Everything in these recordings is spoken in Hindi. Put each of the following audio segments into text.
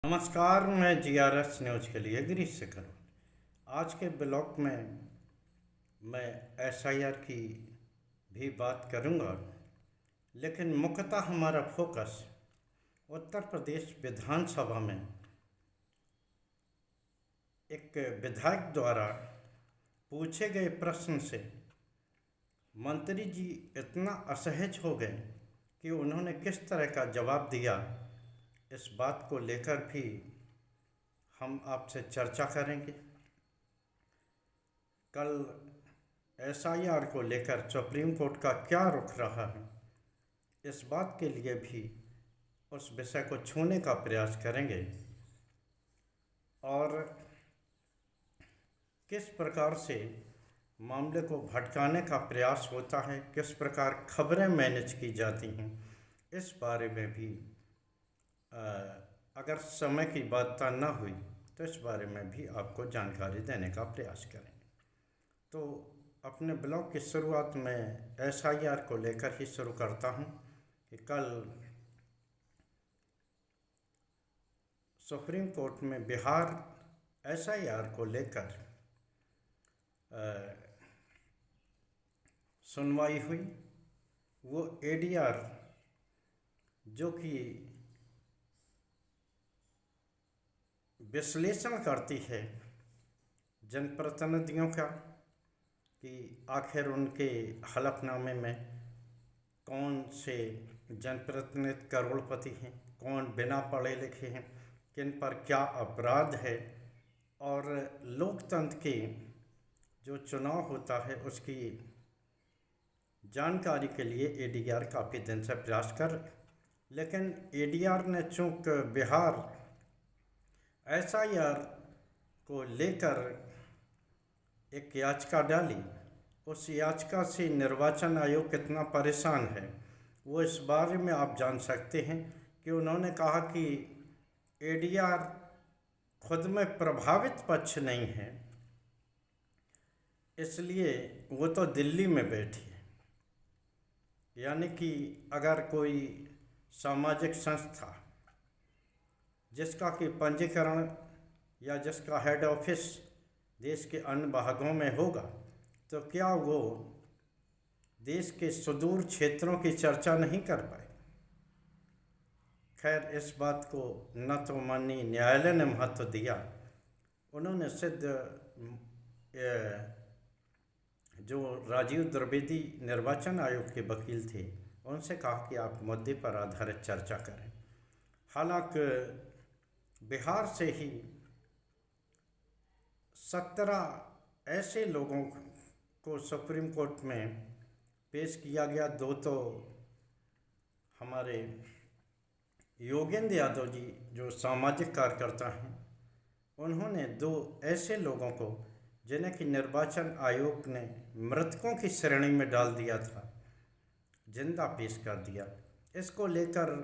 नमस्कार, मैं जीआरएस न्यूज़ के लिए गिरीश से करूँ। आज के ब्लॉग में मैं एसआईआर की भी बात करूँगा, लेकिन मुख्यतः हमारा फोकस उत्तर प्रदेश विधानसभा में एक विधायक द्वारा पूछे गए प्रश्न से मंत्री जी इतना असहज हो गए कि उन्होंने किस तरह का जवाब दिया, इस बात को लेकर भी हम आपसे चर्चा करेंगे। कल एसआईआर को लेकर सुप्रीम कोर्ट का क्या रुख रहा है, इस बात के लिए भी उस विषय को छूने का प्रयास करेंगे और किस प्रकार से मामले को भटकाने का प्रयास होता है, किस प्रकार खबरें मैनेज की जाती हैं, इस बारे में भी अगर समय की बात न हुई तो इस बारे में भी आपको जानकारी देने का प्रयास करेंगे। तो अपने ब्लॉग की शुरुआत में एसआईआर को लेकर ही शुरू करता हूं कि कल सुप्रीम कोर्ट में बिहार एसआईआर को लेकर सुनवाई हुई। वो एडीआर जो कि विश्लेषण करती है जनप्रतिनिधियों का कि आखिर उनके हलफनामे में कौन से जनप्रतिनिधि करोड़पति हैं, कौन बिना पढ़े लिखे हैं, किन पर क्या अपराध है, और लोकतंत्र के जो चुनाव होता है उसकी जानकारी के लिए एडीआर काफ़ी दिन से प्रयास कर, लेकिन एडीआर ने चूँकि बिहार एसआईआर को लेकर एक याचिका डाली, उस याचिका से निर्वाचन आयोग कितना परेशान है वो इस बारे में आप जान सकते हैं कि उन्होंने कहा कि एडीआर खुद में प्रभावित पक्ष नहीं है, इसलिए वो तो दिल्ली में बैठी है। यानी कि अगर कोई सामाजिक संस्था जिसका कि पंजीकरण या जिसका हेड ऑफिस देश के अन्य भागों में होगा, तो क्या वो देश के सुदूर क्षेत्रों की चर्चा नहीं कर पाए। खैर, इस बात को न तो माननीय न्यायालय ने महत्व दिया, उन्होंने सिद्ध जो राजीव द्विवेदी निर्वाचन आयोग के वकील थे उनसे कहा कि आप मुद्दे पर आधारित चर्चा करें। हालांकि बिहार से ही 17 ऐसे लोगों को सुप्रीम कोर्ट में पेश किया गया। दो तो हमारे योगेंद्र यादव जी जो सामाजिक कार्यकर्ता हैं, उन्होंने 2 ऐसे लोगों को जिन्हें कि निर्वाचन आयोग ने मृतकों की श्रेणी में डाल दिया था, जिंदा पेश कर दिया। इसको लेकर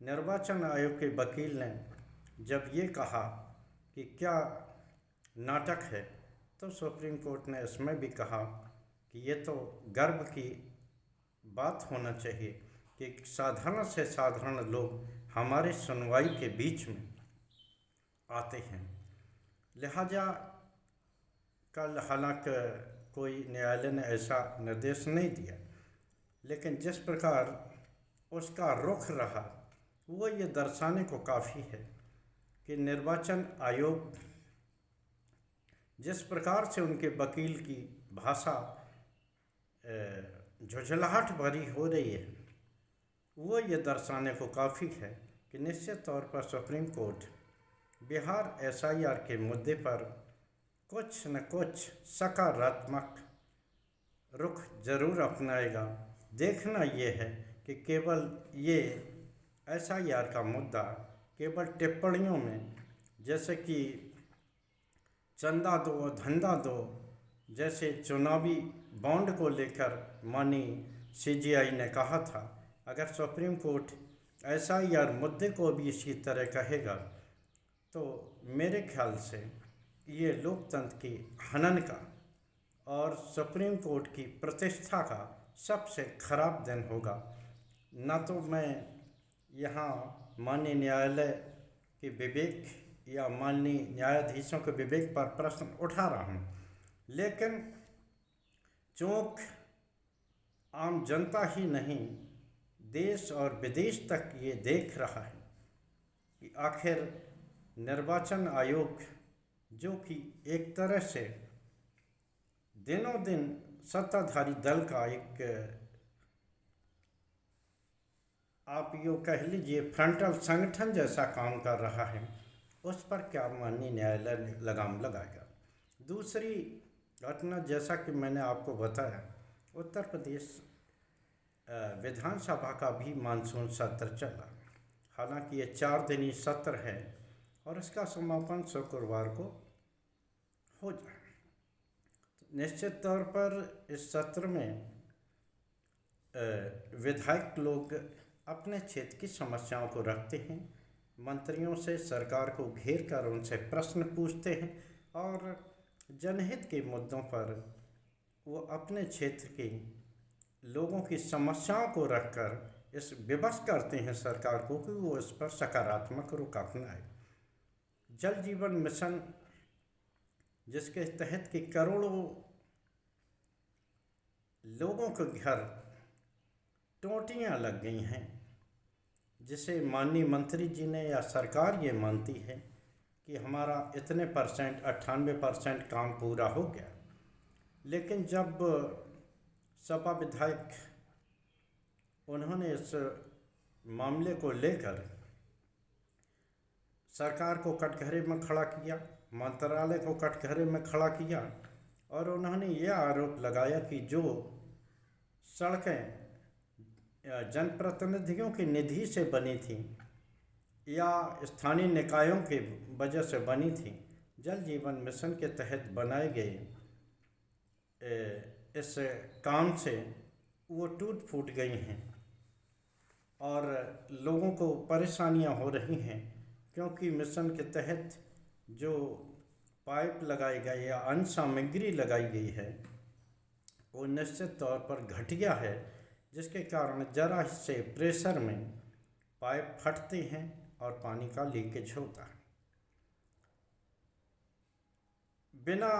निर्वाचन आयोग के वकील ने जब ये कहा कि क्या नाटक है, तो सुप्रीम कोर्ट ने इसमें भी कहा कि ये तो गर्व की बात होना चाहिए कि साधारण से साधारण लोग हमारे सुनवाई के बीच में आते हैं। लिहाजा कल हालांकि कोई न्यायालय ने ऐसा निर्देश नहीं दिया, लेकिन जिस प्रकार उसका रुख रहा वो ये दर्शाने को काफ़ी है कि निर्वाचन आयोग जिस प्रकार से उनके वकील की भाषा झुझलाहट भरी हो रही है, वो ये दर्शाने को काफ़ी है कि निश्चित तौर पर सुप्रीम कोर्ट बिहार एसआईआर के मुद्दे पर कुछ न कुछ सकारात्मक रुख जरूर अपनाएगा। देखना ये है कि केवल ये एसआईआर का मुद्दा केवल टिप्पणियों में, जैसे कि चंदा दो धंधा दो जैसे चुनावी बॉन्ड को लेकर माननीय सीजीआई ने कहा था, अगर सुप्रीम कोर्ट एसआईआर मुद्दे को भी इसी तरह कहेगा तो मेरे ख्याल से ये लोकतंत्र की हनन का और सुप्रीम कोर्ट की प्रतिष्ठा का सबसे खराब दिन होगा। न तो मैं यहाँ माननीय न्यायालय के विवेक या माननीय न्यायाधीशों के विवेक पर प्रश्न उठा रहा हूँ, लेकिन चूँक आम जनता ही नहीं देश और विदेश तक ये देख रहा है कि आखिर निर्वाचन आयोग, जो कि एक तरह से दिनों दिन सत्ताधारी दल का एक, आप यो कह लीजिए, फ्रंटल संगठन जैसा काम कर रहा है, उस पर क्या माननीय न्यायालय लगाम लगाएगा। दूसरी घटना, जैसा कि मैंने आपको बताया, उत्तर प्रदेश विधानसभा का भी मानसून सत्र चला। हालांकि ये 4 दिनी सत्र है और इसका समापन शुक्रवार को हो जाए। निश्चित तौर पर इस सत्र में विधायक लोग अपने क्षेत्र की समस्याओं को रखते हैं, मंत्रियों से, सरकार को घेर कर उनसे प्रश्न पूछते हैं और जनहित के मुद्दों पर वो अपने क्षेत्र के लोगों की समस्याओं को रखकर इस विवश करते हैं सरकार को कि वो इस पर सकारात्मक रुख अपनाए। जल जीवन मिशन, जिसके तहत कि करोड़ों लोगों के घर टोंटियाँ लग गई हैं, जिसे माननीय मंत्री जी ने या सरकार ये मानती है कि हमारा इतने परसेंट 98% काम पूरा हो गया, लेकिन जब सपा विधायक उन्होंने इस मामले को लेकर सरकार को कटघरे में खड़ा किया, मंत्रालय को कटघरे में खड़ा किया और उन्होंने ये आरोप लगाया कि जो सड़कें जनप्रतिनिधियों की निधि से बनी थी या स्थानीय निकायों के वजह से बनी थी, जल जीवन मिशन के तहत बनाए गए इस काम से वो टूट फूट गई हैं और लोगों को परेशानियां हो रही हैं, क्योंकि मिशन के तहत जो पाइप लगाई गई या अन्य सामग्री लगाई गई है वो निश्चित तौर पर घटिया है, जिसके कारण जरा से प्रेशर में पाइप फटते हैं और पानी का लीकेज होता है। बिना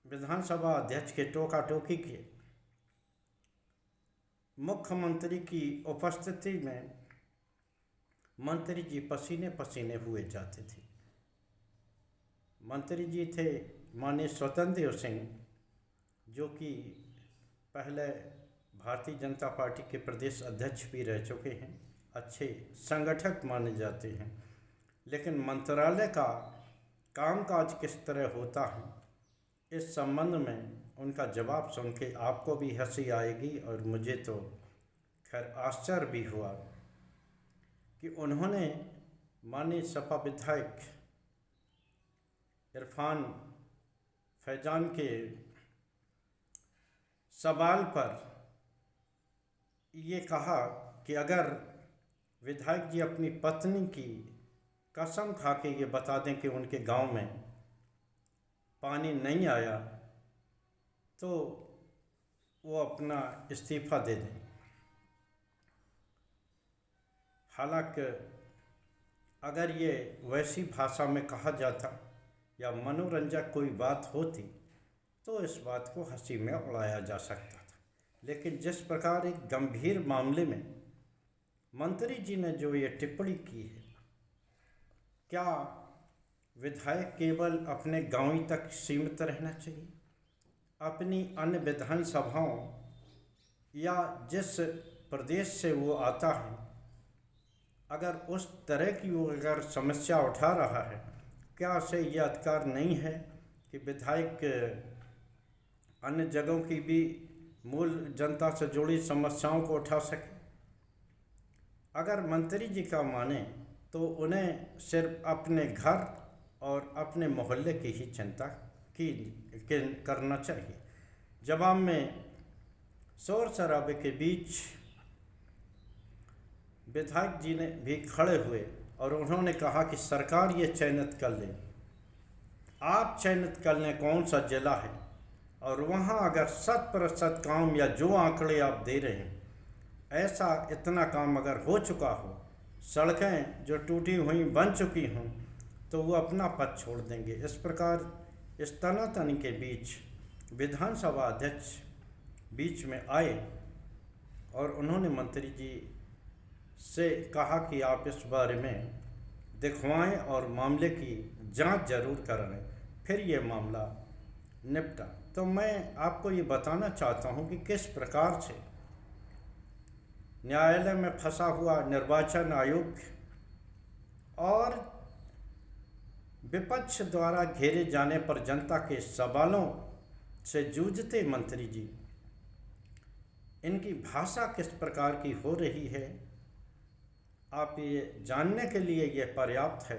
विधानसभा अध्यक्ष के टोका टोकी के मुख्यमंत्री की उपस्थिति में मंत्री जी पसीने पसीने हुए जाते थे। मंत्री जी थे माननीय स्वतंत्र देव सिंह, जो कि पहले भारतीय जनता पार्टी के प्रदेश अध्यक्ष भी रह चुके हैं, अच्छे संगठक माने जाते हैं, लेकिन मंत्रालय का कामकाज किस तरह होता है इस संबंध में उनका जवाब सुन के आपको भी हंसी आएगी और मुझे तो खैर आश्चर्य भी हुआ कि उन्होंने माननीय सपा विधायक इरफान फैजान के सवाल पर ये कहा कि अगर विधायक जी अपनी पत्नी की कसम खा के ये बता दें कि उनके गांव में पानी नहीं आया तो वो अपना इस्तीफा दे दें। हालांकि अगर ये वैसी भाषा में कहा जाता या मनोरंजक कोई बात होती तो इस बात को हंसी में उड़ाया जा सकता था, लेकिन जिस प्रकार एक गंभीर मामले में मंत्री जी ने जो ये टिप्पणी की है, क्या विधायक केवल अपने गांव ही तक सीमित रहना चाहिए? अपनी अन्य विधानसभाओं या जिस प्रदेश से वो आता है, अगर उस तरह की वो अगर समस्या उठा रहा है, क्या उसे ये अधिकार नहीं है कि विधायक अन्य जगहों की भी मूल जनता से जुड़ी समस्याओं को उठा सके? अगर मंत्री जी का माने तो उन्हें सिर्फ अपने घर और अपने मोहल्ले की ही चिंता की करना चाहिए। जवाब में शोर शराबे के बीच विधायक जी ने भी खड़े हुए और उन्होंने कहा कि सरकार ये चयनित कर ले, आप चयनित कर लें कौन सा जिला है, और वहाँ अगर 100% काम या जो आंकड़े आप दे रहे हैं ऐसा इतना काम अगर हो चुका हो, सड़कें जो टूटी हुई बन चुकी हों तो वो अपना पद छोड़ देंगे। इस प्रकार इस तनातनी के बीच विधानसभा अध्यक्ष बीच में आए और उन्होंने मंत्री जी से कहा कि आप इस बारे में दिखवाएं और मामले की जांच जरूर कराएं, फिर ये मामला निपटा। तो मैं आपको ये बताना चाहता हूँ कि किस प्रकार से न्यायालय में फंसा हुआ निर्वाचन आयोग और विपक्ष द्वारा घेरे जाने पर जनता के सवालों से जूझते मंत्री जी, इनकी भाषा किस प्रकार की हो रही है, आप ये जानने के लिए ये पर्याप्त है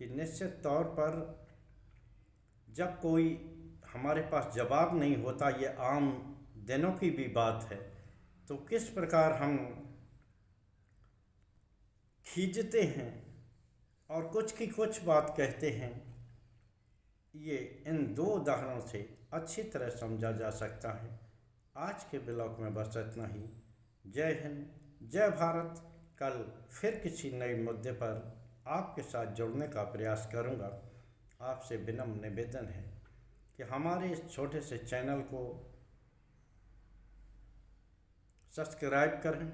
कि निश्चित तौर पर जब कोई हमारे पास जवाब नहीं होता, ये आम दिनों की भी बात है, तो किस प्रकार हम खींचते हैं और कुछ की कुछ बात कहते हैं, ये इन दो उदाहरणों से अच्छी तरह समझा जा सकता है। आज के ब्लॉग में बस इतना ही। जय हिंद, जय भारत। कल फिर किसी नए मुद्दे पर आपके साथ जुड़ने का प्रयास करूंगा। आपसे विनम्र निवेदन है कि हमारे इस छोटे से चैनल को सब्सक्राइब करें,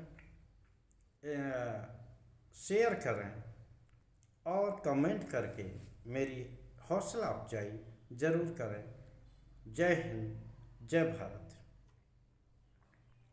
शेयर करें और कमेंट करके मेरी हौसला अफजाई ज़रूर करें। जय हिंद, जय भारत।